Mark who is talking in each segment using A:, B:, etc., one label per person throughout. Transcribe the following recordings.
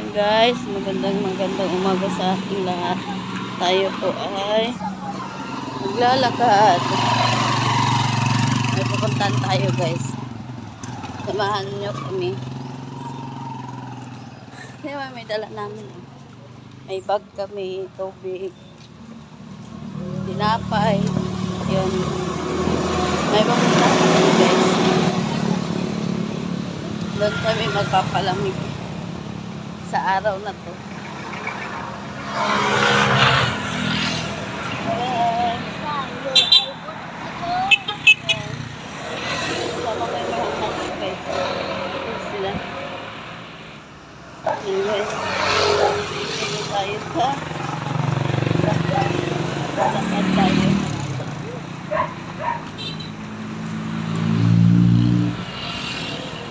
A: Guys, magandang umaga sa ating lahat. Tayo po ay maglalakad. May pupuntahan tayo guys. Samahan nyo kami. Diba, may dala namin. May bag kami, tubig, tinapay. Yun. May pupuntahan kami guys. Doon kami magpapalamig sa araw na to. Sama kayo mga natin guys. Sila. Anyways, dito tayo sa lakad tayo.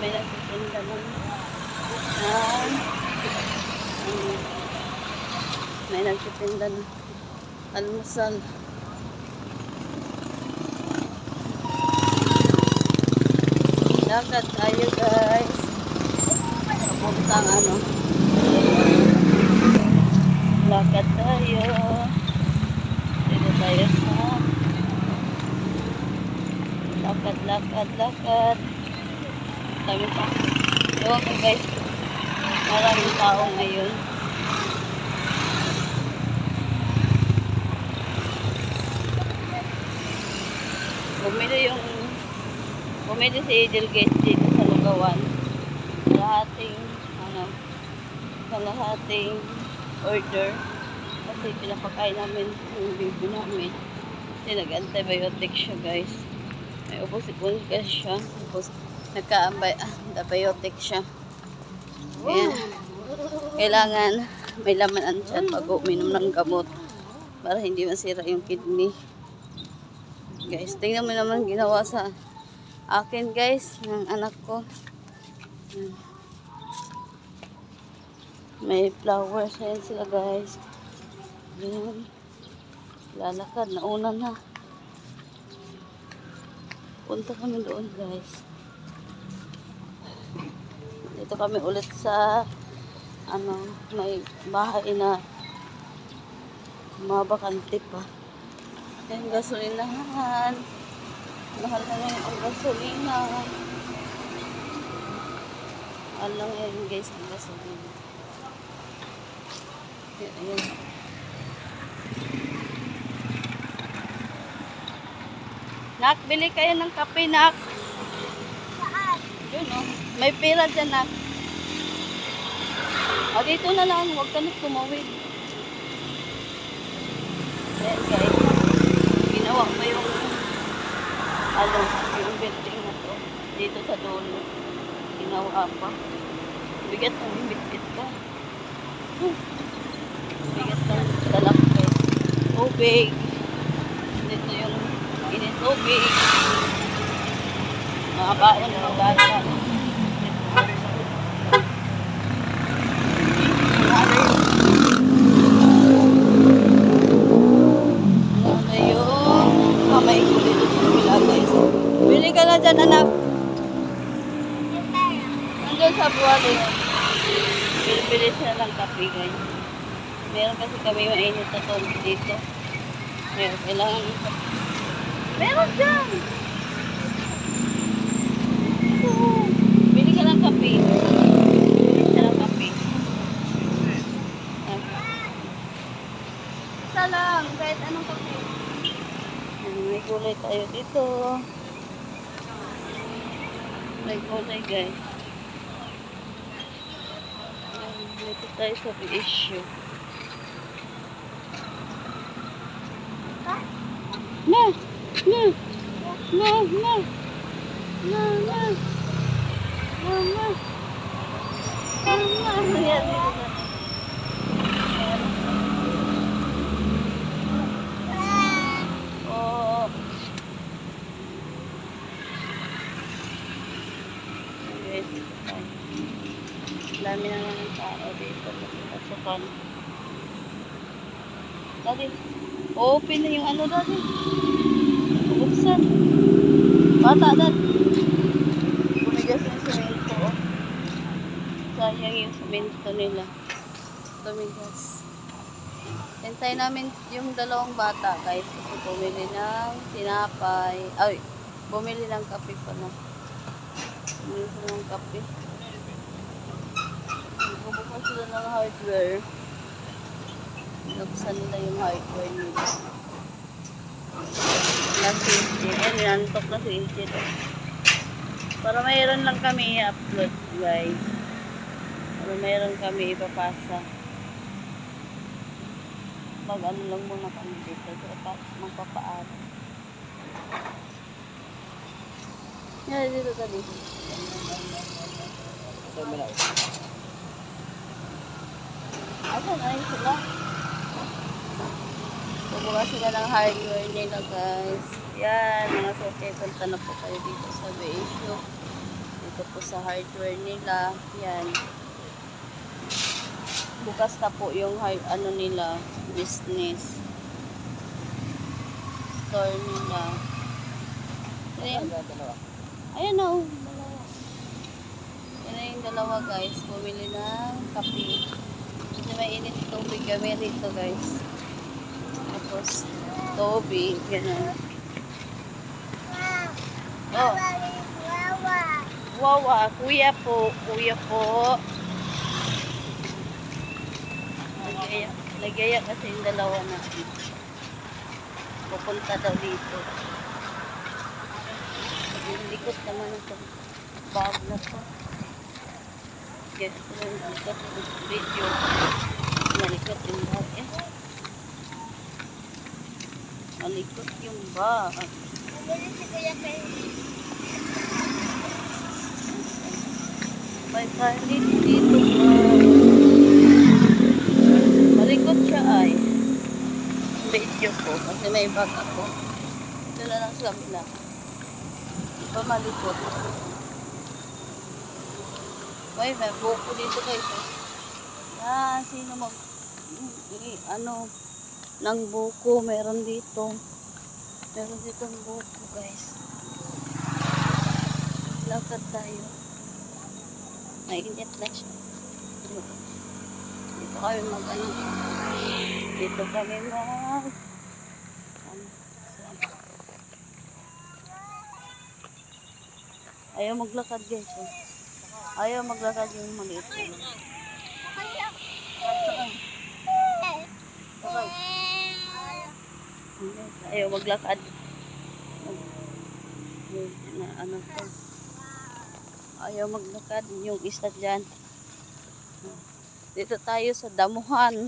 A: May nagtitinda ng may nagtitinda ng almusal. Lakad tayo guys. Papuntang lakad tayo. Dito tayo sa lakad. Dami pa. Ewan ko guys. Maraming tao ngayon. Bumili si Edel guys dito sa Lugawan. Kalahating order. Kasi pinapakain namin yung baby namin. Kasi nag-antibiotic siya guys. May ubos-ibon kasi siya. Nagka-antibiotic siya. Kaya, kailangan may laman ang tiyan pag uminom ng gamot para hindi masira yung kidney. Guys, tingnan mo naman ginawa sa akin guys, ng anak ko. May flowers, ayan sila guys. Ayan. Lalakad, nauna na. Punta kami doon guys. Dito kami ulit sa may bahay na mabakante pa. Ayan, gasolinahan. Mahal na ngayon ang gasolina. Mahal na ngayon guys ang gasolina. Ayan. Nak, bili kayo ng kape, nak. Saan? Yun, oh. May pera dyan, nak. O, dito na lang. Huwag ka na tumawid. Ayan, guys. Ginawa ko yung building na to. Dito sa dulo. Ginawa pa. Bigat ng bitbit ko. Bigat ng dalak ko. Tubig. Dito yung tubig. Mga baon ng bata. May kulit sa kabila guys. Bili ka na dyan anak. Nandun sa buwali. Bili siya ng kape guys. Meron kasi kami mainit na tubig dito. Meron kailangan ng kape. Meron dyan. Bili ka ng kape. Bili siya ng kape. Isa lang. Kahit anong kape. May gulay tayo dito. May gulay guys. Dito tayo sa issue. Na! Dami na naman ng tao dito. Pasukan. Dali. Open na yung dali. Buksan. Bata, dali. Bumigas na yung cemento. Sa sayang yung semento nila. Tumigas. Hintay namin yung dalawang bata guys. Kasi bumili ng tinapay. Ay, bumili ng kape pala. Bumili sila ng kape. Bubukas sila ng hardware. Binuksan nila yung hardware nila. Si Angel. Eh, ninantok na si Angel. Para mayroon lang kami i-upload guys. Para mayroon kami ipapasa. Mag-ano lang muna kami dito. Magpapaalam. Yan, dito ka dito. Asan ay sila? Bubukas sila ng hardware nila guys. Yan, mga soke, punta na po kayo dito sa Beesyo. Dito po sa hardware nila. Yan. Bukas na po yung ano nila, business. Store nila. Ayan. Ayan na oh. Yan na yung dalawa guys. Bumili ng kape. Kasi may init tubig kami dito guys. Tapos tubig. Ganun. Oh. Wawa. Kuya po. Kuya po. Nagaya kasi yung dalawa na. Pupunta daw dito. Likot naman ito. Bag na to. Yes, likot yung video. Malikot yung bag eh. Malikot yung bag. May kalit dito bag. Malikot siya ay. Video ko kasi may bag ako. Ito na lang sa kabila. Iba malikot. May buko dito guys. Ah, sino ano ng buko meron dito. Meron dito ng buko guys. Lakad tayo. Mainit na siya. Dito kami mag-ano. Dito kami mag ayaw maglakad guys. Ayaw maglakad yung maliit. Ayaw maglakad. Ano to? Ayaw maglakad yung isa dyan. Dito tayo sa damuhan.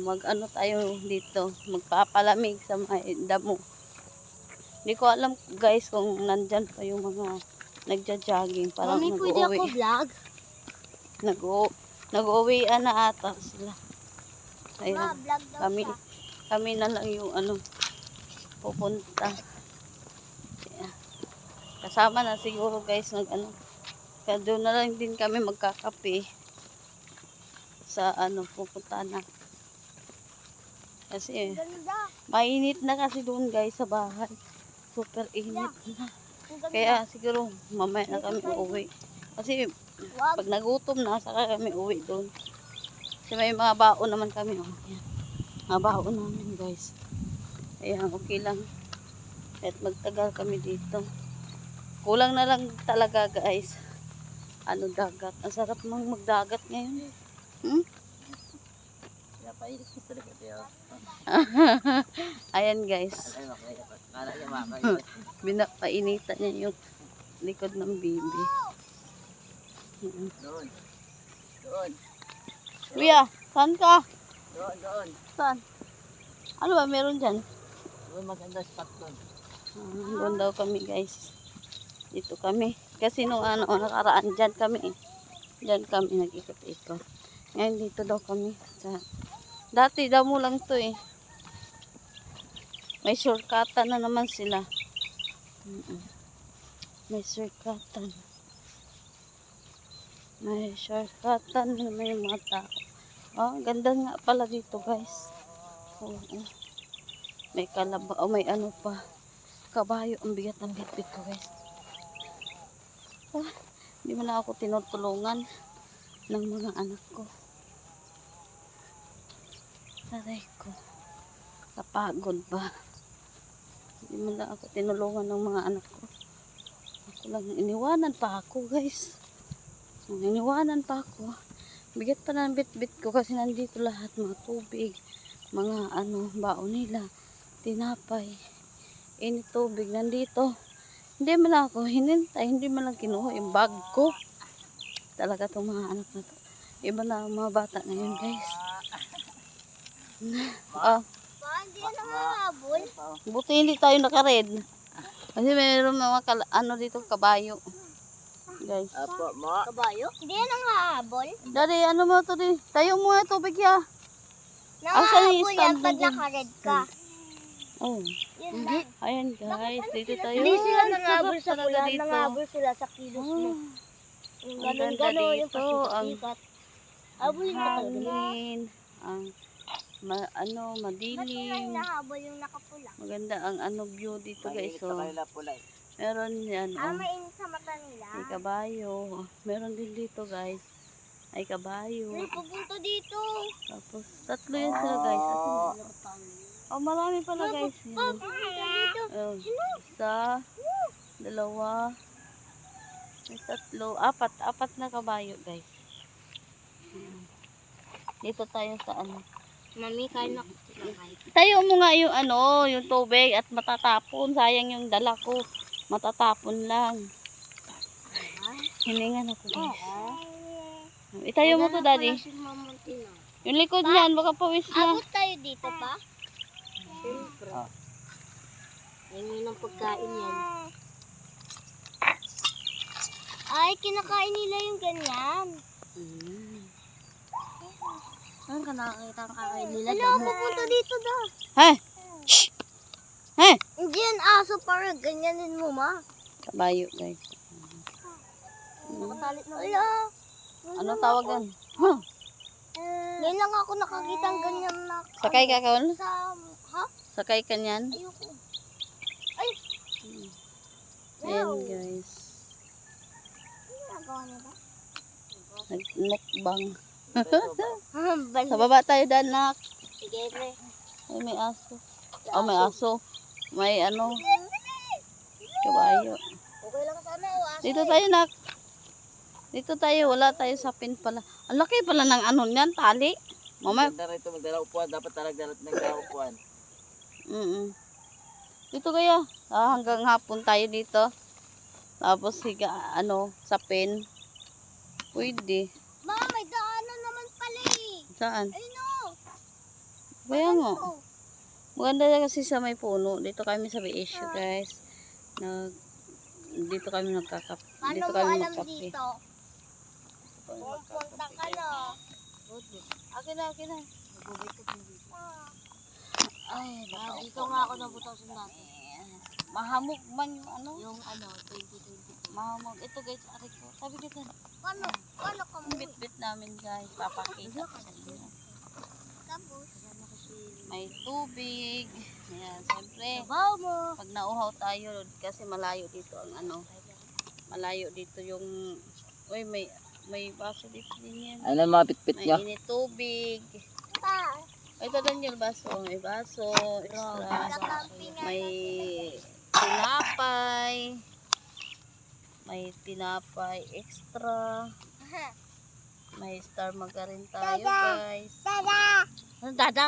A: Mag-ano tayo dito. Magpapalamig sa may damo. Hindi ko alam guys kung nandyan pa yung mga nagja-jogging. Parang
B: Mami, pwede ako vlog?
A: Nag-uwian na ata sila. Ayan.
B: Ma, vlog daw siya.
A: Kami na lang yung ano pupunta. Ayan. Kasama na siguro guys ng ano. Kaya doon na lang din kami magkakape. Sa ano pupunta na. Kasi mainit na kasi doon guys sa bahay. Super init na. Kaya siguro mamaya na kami uwi. Kasi pag nagutom na, saka kami uwi doon. Kasi may mga baon naman kami. Oh. Yan. Mga baon namin guys. Kaya okay lang. At magtagal kami dito. Kulang na lang talaga guys. Ano dagat. Ang sarap magdagat ngayon. Hmm? Ayan guys. Binapainitan niya yung likod ng baby.
C: Doon.
A: Kuya, saan ka?
C: Doon.
A: Saan? Ano ba meron dyan?
C: Doon maganda spot doon.
A: Doon daw kami guys. Dito kami. Kasi nung ano, nakaraan dyan kami. Dyan kami nag-ikot-ikot. Ngayon dito daw kami. Dati daw mo lang to eh. May shortcutan na naman sila. May shortcutan. May shortcutan na may mga tao. Oh, ganda nga pala dito guys. Oo. May kalabaw, may ano pa. Kabayo, ang bigat ng bitbit ko guys. Hindi mo na ako tinutulungan. ng mga anak ko. Aray ko. Kapagod ba? Hindi mo lang ako tinulungan ng mga anak ko. Ako lang, iniwanan pa ako guys. Iniwanan pa ako. Bigat pa ng bit-bit ko kasi nandito lahat, mga tubig, mga baon nila, tinapay, init tubig nandito. Hindi man lang ako hinintay, hindi man lang kinuha yung bag ko. Talaga itong mga anak na to. Iba na ang mga bata ngayon guys. Ah,
B: Pa, hindi na nangahabol.
A: buti hindi tayo naka-red. Kasi mayroon mga dito, kabayo. Guys.
C: Apo, ma.
B: Kabayo? Hindi na nangahabol.
A: Daddy, ano mo to di? Tayo mo nga tubig ya. Asan yung
B: Nangahabol yan
A: stand
B: pag
A: dyan?
B: nakared ka.
A: Oh.
B: Yun lang.
A: Ayan guys, dito tayo.
B: Hindi sila
A: Ay,
B: nangahabol
A: sarap
B: sa
A: talaga
B: kuya,
A: dito.
B: nangahabol sila sa kilos mo.
A: Oh,
B: Yung
A: ang ganda
B: ganon-ganon, yung
A: dito,
B: pasikat-sikat. Habulin ka talaga nila.
A: hangin, ang madilim.
B: Nahabol yung nakapula.
A: Maganda ang view dito guys.
C: Mainit sa
A: So,
C: kanila pula eh.
A: meron yan.
B: Mainit sa mata nila.
A: May kabayo. Meron din dito guys. Ay kabayo.
B: May pupunto dito.
A: Tapos tatlo yan sila guys. Oh, marami pala guys. Yan.
B: Dito.
A: Oh, isa, dalawa, may tatlo, apat na kabayo guys. Ayan. Dito tayo sa
B: Mami, kain na.
A: Tayo mo nga yung yung tubig at matatapon. Sayang yung dala ko. Matatapon lang. Hiningan ako guys. Itayo mo to daddy. Yung likod niyan, baka pawis na.
B: Abot tayo dito pa? Siyempre. Hingin ng pagkain yan. Ay, kinakain nila yung ganyan. Saan ka nakakita ang kakain nila? Ano, pupunta dito daw.
A: Hey! Shh! Hey!
B: Hindi yan aso, parang ganyanin mo, ma.
A: Kabayo guys.
B: Nakatalit na. Ala.
A: Ano tawag yan? Huh!
B: Ngayon lang ako nakakita ng ganyan na.
A: Sakay ka kaon?
B: Sa, ha?
A: Sakay ka niyan?
B: Ayoko. Ay!
A: Ayan guys.
B: Ano nagawa niya ba?
A: Nag-mukbang.
B: Balik.
A: Sa baba tayo danak.
B: Sige, pre.
A: Ay, may aso. Oh, may aso. May kabayo.
B: Okay lang sana, o aso.
A: Dito tayo nak. Dito tayo, wala tayo sa pin pala. Ang laki pala ng niyan, tali. Mama.
C: Maganda rito, magdala upuan. Dapat talaga nagdala upuan.
A: Dito kaya. Hanggang hapon tayo dito. Tapos higa, sa pin. Pwede.
B: Ma, may daanan naman pala eh.
A: Saan?
B: Ayun o.
A: Kaya nga. Maganda kasi sa may puno. Dito kami sa issue guys. Dito kami
B: Paano
A: dito
B: mo
A: kami
B: alam
A: magkape.
B: dito? Pupunta ka na.
A: Akin na. Ay,
B: Dito nga ako nabutasan dati.
A: mahamog man yung
B: Yung 2022.
A: mahamog. Ito guys, ari ko. Sabi dito.
B: Paano ka
A: Ang bit-bit namin guys. Papakita ko sa inyo.
B: Tapos,
A: May tubig. Ayan, siyempre.
B: sabaw mo.
A: Pag nauhaw tayo, kasi malayo dito ang malayo dito yung, uy, may baso dito din yan.
C: Ano mga pitpit
A: May
C: nyo?
A: init tubig.
B: Pa.
A: Ito din yung baso. May baso, extra.
B: Kakampingan
A: May tinapay. May tinapay extra. May star margarine tayo guys.
B: Tada!
A: Ano dada?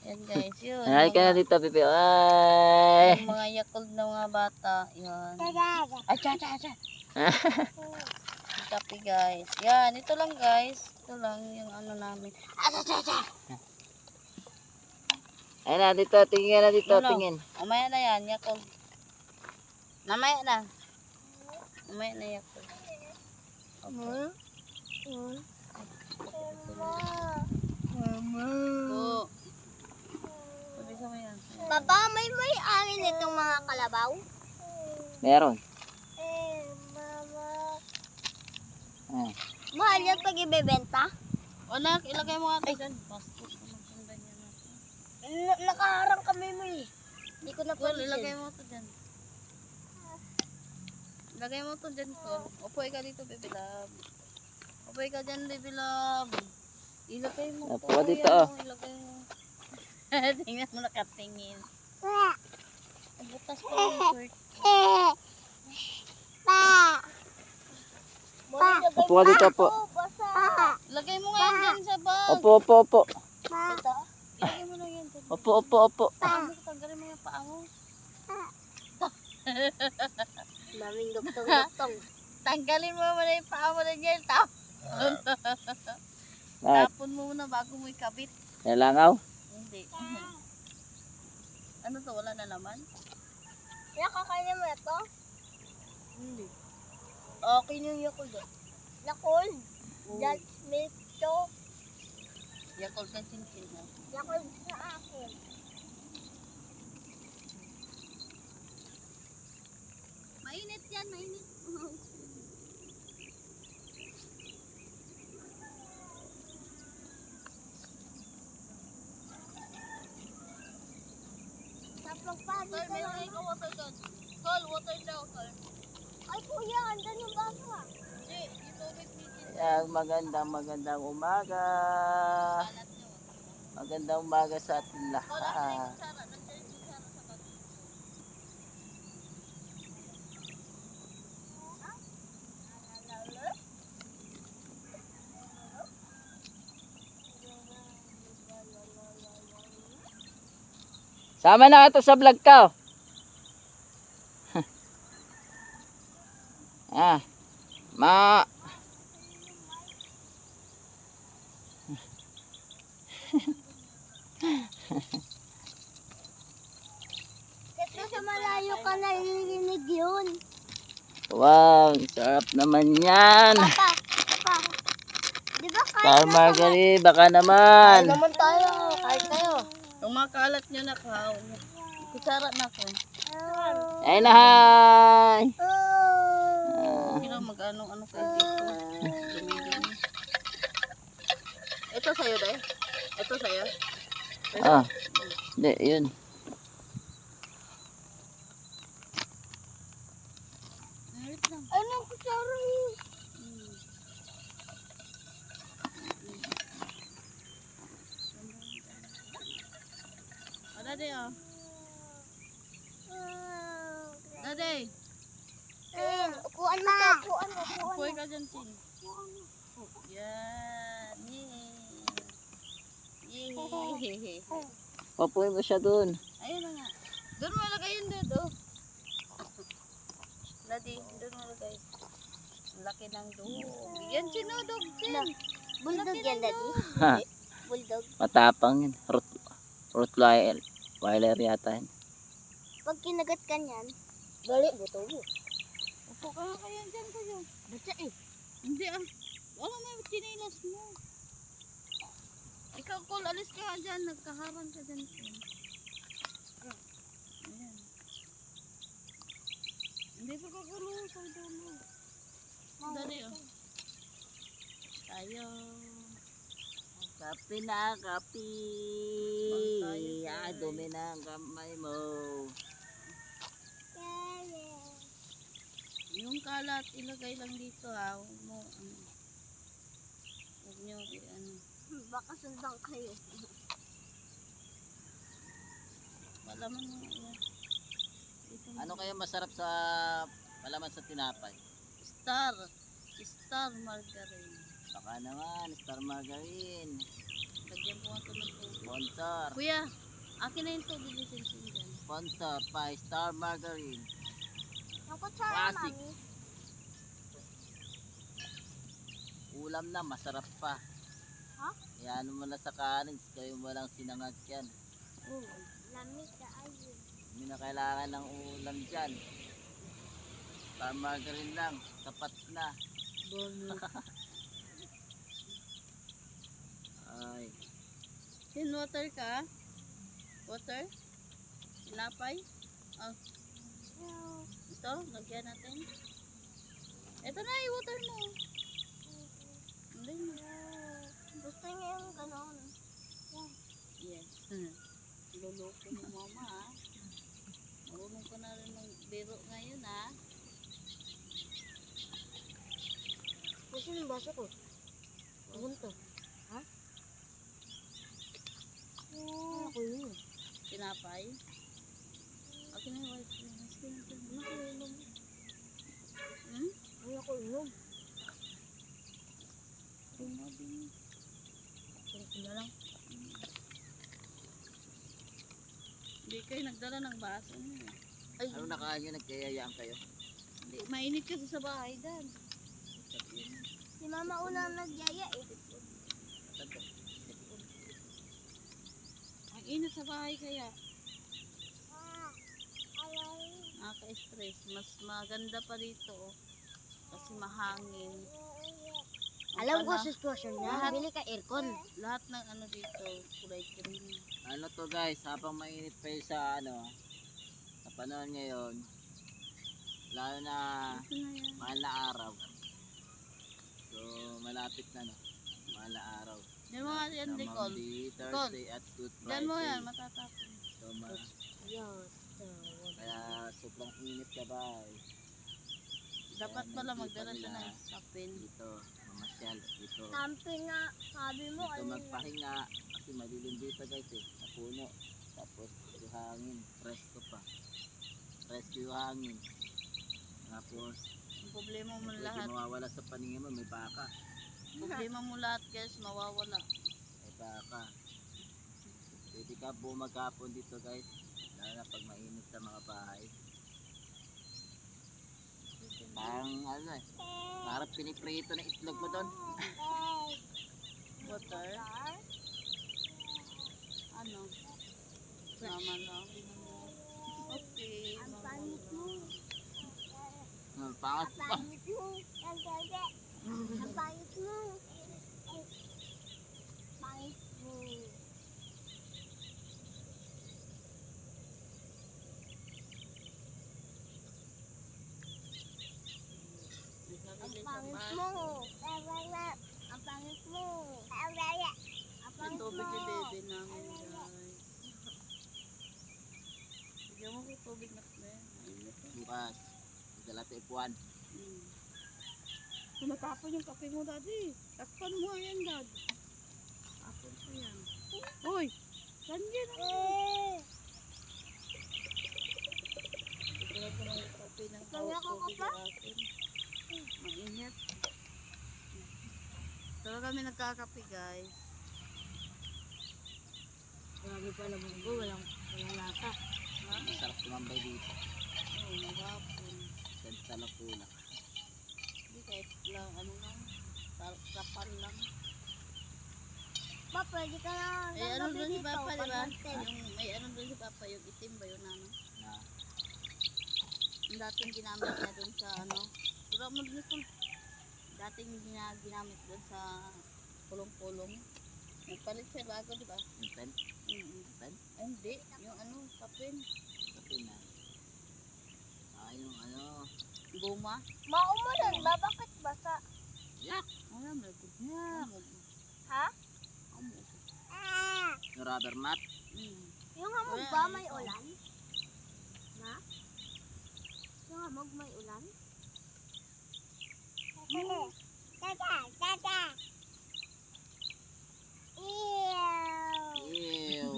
A: Yan guys, yun.
C: Ay, ka na dito, Pipi. Ay!
A: Yung mga yakult na mga bata. Yan.
B: Tada!
A: Ay, cha. Kape guys. Yan, ito lang guys. Ito lang yung namin.
C: Ay na, dito. Tingin na dito.
A: Ano?
C: Tingin.
A: Mamaya na yan, yakult. Mamaya na. Mamaya na yakult. Okay. Oo. Sabi sa mo yan.
B: Papa, may angin itong mga kalabaw?
C: Meron.
B: Mama.
C: Ah.
B: Mahal yan pag ibebenta?
A: O nak, ilagay mo nga ito dyan. Bastos naman kung ganyan natin.
B: Nakaharang kami mo eh. Hindi ko na
A: Cool, ilagay mo ito dyan. Ilagay mo ito dyan, Cool. Upo ka dito, baby love. Apoy ka dyan, baby love. Ilagay mo
C: Apo ka dito, oh.
A: Ilagay mo. Tingnan mo nakatingin. Butas pa yung short.
C: Apo ka dito, apo.
A: Lagay mo nga yan dyan sa bag.
C: Opo, opo, opo.
A: Ito. Ilagay mo lang yan dyan.
C: Opo, opo, opo.
A: Tanggalin mo yung paa mo.
B: Daming duktong-duktong.
A: Tanggalin mo muna yung paa mo na dyan.
C: Bakit?
A: Tapon mo muna bago mo ikabit.
C: Nalangaw?
A: Hindi. Ano to? Wala na laman?
B: Kaya kakainin mo ito?
A: Hindi.
B: Okay yung Yakult. Yakult? That milk to.
A: Yakult ka chin-chin mo.
B: Yakult sa akin.
A: Mainit yan, mainit.
B: Tapos pa,
A: Tol, meron ikaw water doon. Tol, water daw, tol.
B: ay kuya, andyan yung baso ah.
A: Hindi, yung tubig bitin.
C: Yan, magandang umaga.
A: Kalat niya, wag.
C: Magandang umaga sa ating
A: Tol, ano yung
C: lahat.
A: kutsara? Nandiyan yung kutsara sa bag.
C: Sama na ka to sa vlog ka. Oh. Ah, ma.
B: Ito sa malayo ka naririnig yun.
C: Wow, sarap naman yan.
B: Papa, papa. Di ba
C: Star Margarine, baka naman.
B: naman tayo, kahit tayo.
A: Yung mga kalat niyo na kahaw. Kutsara na ko.
C: Ay na, hi.
A: Pero mag-ano kayo dito. Dumi-dumi. Ito sa'yo, Day? Ito sa'yo?
C: Ah, hindi, yun.
A: Merit lang.
B: Anong kutsara yun?
A: Daday, oh. Daday.
B: Upuan mo to, upuan mo, upuan
A: Upoy
B: mo.
A: ka dyan, Chin. Yan. Yay.
C: Papuin mo siya dun.
A: Ayun na nga. Doon mo lagay yun, Dodo. Daddy, doon mo lagay. Laki ng dog. Yan, Chin, oh, dog, Chin.
B: Bulldog yan, daddy.
C: Ha,
B: Bulldog.
C: matapang yun. Rottweiler yata yun.
B: Pag kinagat ka niyan, dali, buto mo.
A: Upo ka nga kaya dyan, kuya. Ba't eh? Hindi ah. Wala may chinilas mo. Ikaw, Col, alis ka nga dyan. Nagkaharang ka dyan. Ayan. Hindi pa kagulo sa dulo. Dali oh. Tayo.
C: Kape na, kape.
A: Bang tayo,
C: Ah,
A: sir.
C: dumi na ang kamay mo.
A: Yung kalat, ilagay lang dito ha. Huwag mo, huwag nyo,
B: Baka sundan kayo.
A: malaman mo, yan. Dito mo.
C: Ano kaya masarap sa malaman sa tinapay?
A: Star margarine.
C: Baka naman, Star Margarine.
A: Lagyan ko nga ito ng tubig.
C: Sponsor.
A: Kuya, akin na yung tubig yung sinsin dyan.
C: Sponsor by Star Margarine.
B: Ang kutsara,
C: Classic.
B: mami.
C: Ulam na, masarap pa.
B: Ha?
C: Yan mo na sa kanin, kayo mo lang sinangag yan.
B: Lamig ka ayun.
C: Hindi na kailangan ng ulam dyan. Star Margarine lang, sapat na. Ay,
A: Sin water ka? Water? Tinapay? Oh, ito, lagyan natin. Ito na yung water mo. Hindi na.
B: Gusto niya yung ganon.
A: Yes. Luloko mo mama ha. Marunong ka na rin ng biro ngayon ha.
B: Gusto yung baso ko. Bunto. Ha? Ako yun.
A: Tinapay. Akin na yung white beans.
B: Ano ko inom?
A: Hmm?
B: Ano ko inom?
A: Tumabing.
B: Kaya ko na lang.
A: Hindi kayo nagdala ng baso niyo eh.
B: Ay,
C: Ano nakain nyo, nagkayayaan kayo?
A: Hindi, mainit kasi sa bahay dan.
B: si mama unang nagyaya eh.
C: Saan to?
A: Ang init sa bahay kaya. Nakaka-stress. Mas maganda pa dito oh. Kasi mahangin. Ang
B: Alam ko
A: pana-
B: sa sitwasyon niya.
A: Lahat-
B: Bili ka aircon.
A: Lahat ng ano dito, kulay green.
C: Ano to guys, habang mainit pa yun sa ano, sa panahon ngayon, lalo na
A: Ito na yan.
C: mahal na araw. So, malapit na no, mahal na araw.
A: Yan mo nga yan,
C: Na
A: Nicole.
C: Monday, Thursday at Good
A: Yan mo
C: Friday.
A: yan, matatapon.
C: So,
B: Yes.
C: kaya sobrang init ka ba?
A: Dapat
C: Kaya
A: pala
C: hindi
A: magdala
C: pa
A: siya
C: nila
A: ng sapin.
C: dito, mamasyal dito.
B: Camping nga, sabi mo.
C: Dito magpahinga kasi madilim dito guys eh, sa puno. Tapos yung hangin, presko pa. Presko yung hangin. Tapos,
A: Ang problema mo
C: pwede
A: lahat.
C: mawawala sa paningin mo, may baka.
A: Problema mo lahat guys, mawawala.
C: May baka. Pwede ka buong maghapon dito guys, lalo na pag mainit sa mga bahay. Parang ano eh, parang piniprito na itlog mo doon.
A: Water. Ano? Mama na. Okay.
B: Ang
A: mama
B: pangit
A: na.
B: mo.
C: Pangat pa.
B: Ang pangit mo. Ang pangit mo. Pangit mo. Ang
A: Nagkabili sa
B: pangit
A: bus.
B: mo. Ang pangit mo. Ang
A: Yung
B: pangit
A: tubig ni
B: mo.
A: baby namin guys. Bigyan mo ko tubig na mainit eh.
C: Bukas, dala tayo upuan.
A: Natapon yung kape mo, daddy. Takpan mo yan, dad. Tapon ko yan. Uy! Saan yan? Tignan ko ng kape ng
B: Kaya ko
A: tubig
B: pa?
A: sa akin. Mainit. Pero kami nagkakape, guys.
B: Grabe pala mo ko. Walang lasa.
A: Ha?
C: Masarap tumambay dito.
A: Oo, magapon.
C: Then sa Lapula.
A: Hindi kahit lang, ano lang. Sapan lang.
B: Pa, pwede ka na
A: Eh, ano doon si Papa, di ba?
B: Pag-hotel.
A: Yung, may ano doon si Papa, yung itim ba yun, ano?
C: Na,
A: Yung dating ginamit niya doon sa, ano? Tura mo doon ito. Dating ginamit doon sa pulong-pulong. Nagpalit siya bago, di ba?
C: yung pen? Yung pen?
A: Ay, hindi. Yung ano, sapin.
C: Sabi na. Yung ano,
A: Goma.
B: Maumulan ba? Bakit basa?
C: yak!
A: Alam mo, good.
B: Ha?
A: Amo.
C: Yung rubber mat.
B: Yung hamog
A: Wala,
B: ba
A: ano
B: may
A: ito?
B: ulan? Na? Yung hamog may ulan? Tata! Ew!
C: Ew!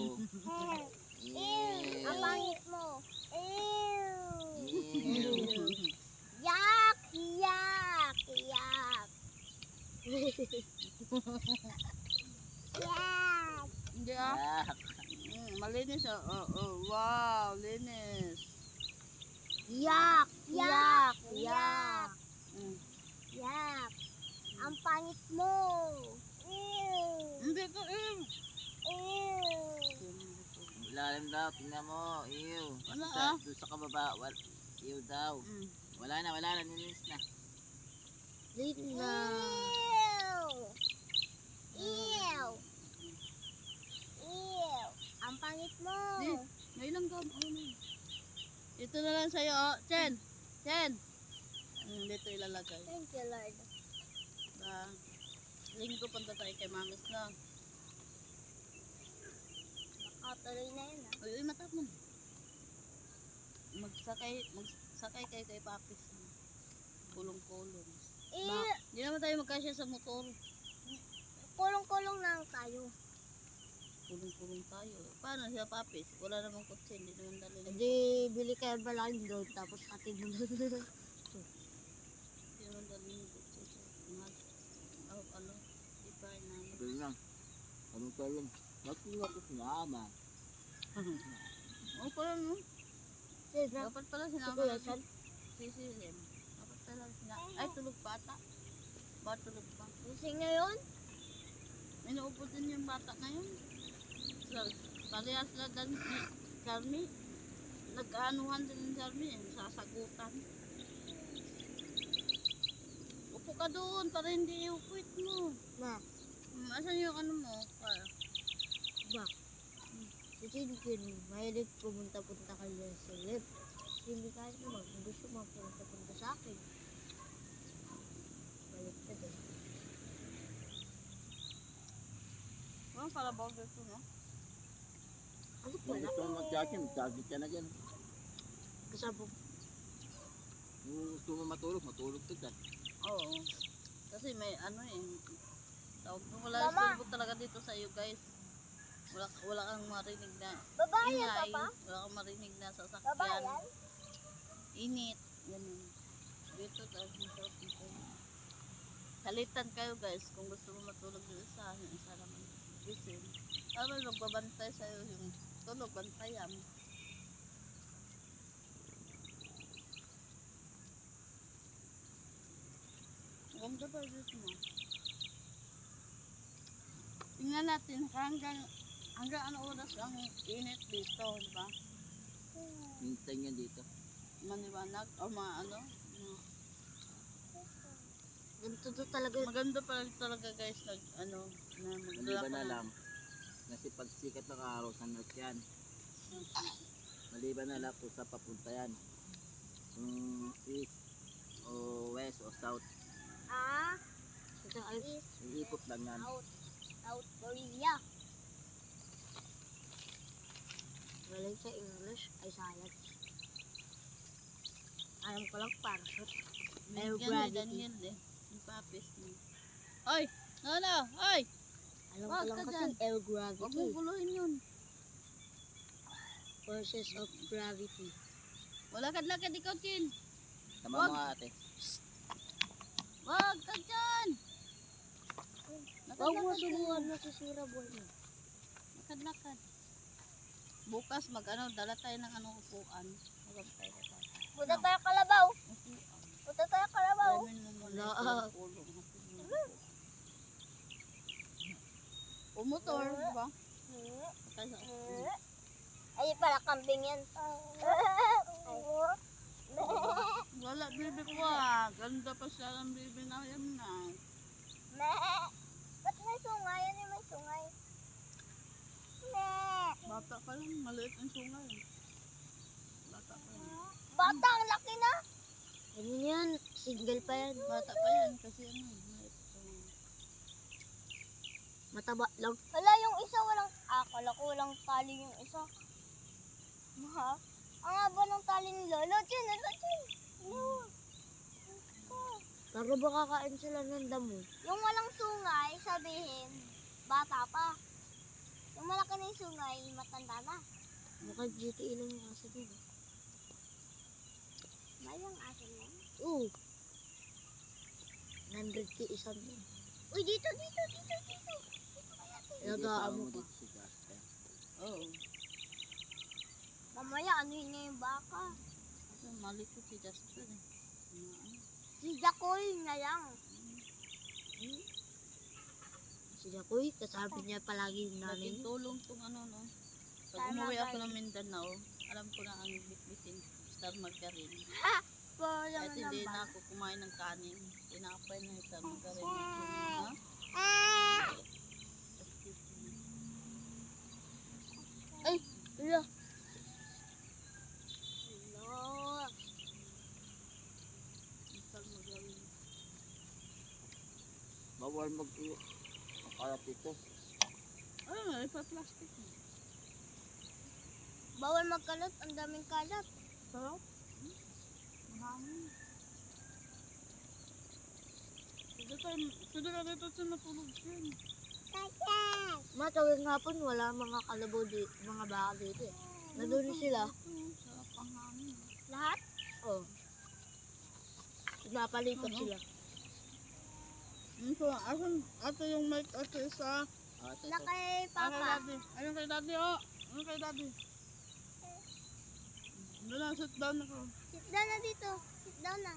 B: Ang pangit mo! Ew!
C: Ew!
B: Yak! Yak! Yak! Yak!
A: Hindi ah.
C: Yak!
A: Malinis ah. Wow, linis.
B: Yak! Yak! Yak!
A: Mm.
B: Yak! Ang pangit mo! Ew!
A: Hindi ko
B: Ew!
C: Ilalim daw, tingnan mo. Ew!
A: Ano,
C: Sa,
A: ah?
C: doon sa kababa, ew daw. Wala na, nilinis na.
B: Ew! Ew! Ew! Ang pangit mo!
A: Di, may ilang gam. Ano? Ito na lang sa'yo, oh. Chen! Chen! Dito ilalagay.
B: Thank you, Lord.
A: Linggo punta tayo kay Mamis na.
B: Nakatuloy na yun, ah.
A: Uy, matap mo. Magsakay kayo kay Papis. Kulong-kulong.
B: Ew!
A: Hindi naman tayo magkasya sa motor.
B: Kulong-kulong lang tayo.
A: Kulong-kulong tayo. Paano siya, Papis? Wala namang kutsi, hindi naman dali ng
B: Hindi, bili kayo malaking drone tapos atin mo doon.
A: Hindi naman dali ng kutsi. Ano, di pa namin.
C: Sabi lang. Anong talong? Magkuha ko sinama.
A: O, pala no?
B: Sino?
A: Dapat pala sinama
B: Kuya
A: natin.
B: San?
A: Sisilin. Dapat pala sinama. Ay, tulog pa ata. Ba, tulog pa.
B: Gising ngayon?
A: Inuupo din yung bata na yun. Parehas sila dan ni Charmy. Nag-aanuhan din ni Charmy. Sasagutan. Upo ka doon para hindi iupuit mo.
B: Na,
A: Asan yung ano mo?
B: ba? Si Chinkin, mahilig pumunta-punta kayo sa lip. Hindi kahit naman, kung gusto mo pumunta-punta sa akin. Balik ka din.
A: Ano kalabaw dito, no?
B: Ano
C: Kung
B: pala?
C: gusto mo mag-jogging, mag-jogging ka na dyan.
B: Kasama
C: Kung gusto mo matulog, matulog ka dyan.
A: Oo. Kasi may ano eh. Tawag ko wala
B: Mama!
A: istorbo talaga dito sa iyo guys. Wala kang marinig na
B: babayan ka
A: ingay.
B: pa?
A: Wala kang marinig na sasakyan.
B: Babayan?
A: Init. Ganun. Dito talaga masarap dito. Salitan kayo guys kung gusto mo matulog dito sa akin. Isa naman gising. Tapos magbabantay sa'yo yung tulog, bantayan. Ganda pa dito mo. Tingnan natin hanggang ano oras ang init dito, di ba?
C: Hintay nga dito.
A: Maniwanag o mga ano.
B: Ganito to talaga.
A: Maganda pa talaga guys nag ano na magdala
C: Maliban
A: ka
C: na
A: ng-
C: lang. Kasi pag sikat ng araw, sunlight yan. Maliban na lang kung sa papunta yan. Kung east o west o south,
B: Ah? Ito ay
C: iikot lang yan.
B: South Korea. Galing sa English ay science. Alam ko lang parachute.
A: Bigyan ni
B: gravity.
A: Daniel eh. Yung papis mo. Oy! Ano? Oy!
B: Alam
A: Wag
B: ko lang
A: ka
B: kasi
A: dyan.
B: L
A: Huwag
B: gravity.
A: mong guluhin yun.
B: Forces of gravity.
A: Wala ka lakad ikaw, Chin.
C: Tama
A: Wag.
C: mga ate.
A: Wag ka dyan!
B: Huwag mo
A: Lakad-lakad
B: suluhan
A: kayo.
B: na si Sira Boy.
A: Lakad-lakad. Bukas mag-ano, dala tayo ng ano upuan. Huwag tayo tatay.
B: Punta tayo Kalabaw.
A: Upuan.
B: Punta tayo Kalabaw.
A: Lamin mo muna
B: Wala.
A: yung pulong. Pumotor, di ba? Patay sa
B: Ay, pala kambing yan.
A: Wala, bibi ko ah. Ganda pa siya ng bibi na yan na.
B: Ba't may sungay? Ano yung may sungay?
A: Bata pa lang, maliit ang sungay. Bata pa yan.
B: Bata, ang laki na. Ano yan? Single pa yan.
A: Bata pa yan kasi ano, maliit ang sungay.
B: Mataba lang. Wala yung isa, walang... Akala ko walang tali yung isa. Ha? Ang haba ng tali ni Lolo. Chin, ito, Chin. Pero ba kakain sila ng damo? Yung walang sungay, sabihin, bata pa. Yung malaki na yung sungay, matanda na. Mukhang GTA lang yung aso din. Mayang aso lang? Oo. 100k isang din. Uy, dito. Ilagaan mo pa.
C: dito si Jasper.
A: Oo.
B: Mamaya, anuhin niya yung baka.
A: Kasi malikot si Jasper eh. Ano,
B: Si Jacoy na lang. Si Jacoy, kasabi niya palagi yung nanay
A: Laking
B: niya.
A: tulong tong ano no. Pag
B: Tama
A: umuwi ako
B: ba
A: ng Mindanao, alam ko na ang bitbitin Star Margarine.
B: Pero
A: Kahit
B: naman
A: hindi
B: ang
A: na
B: baka.
A: ako kumain ng kanin, tinapay na yung Star Margarine. Ha? Excuse me.
B: Ay, wala. Hello.
A: Star Margarine.
C: Bawal mag-iyo. Ang kalat ito.
A: Ay, may pa-plastic na.
B: Bawal magkalat, ang daming kalat.
A: Sarap. Mahangin. Pwede ka dito sa natulog siya.
B: Matawid nga po, wala mga kalabaw dito, mga baka dito eh. Nandun sila. Lahat? Oo. Napalipat sila.
A: So, ato yung mic ato isa.
B: Na kay Papa.
A: Ayun kay daddy, oh. Ayun kay daddy. Doon na, sit down ako.
B: Sit down na dito. Sit down na.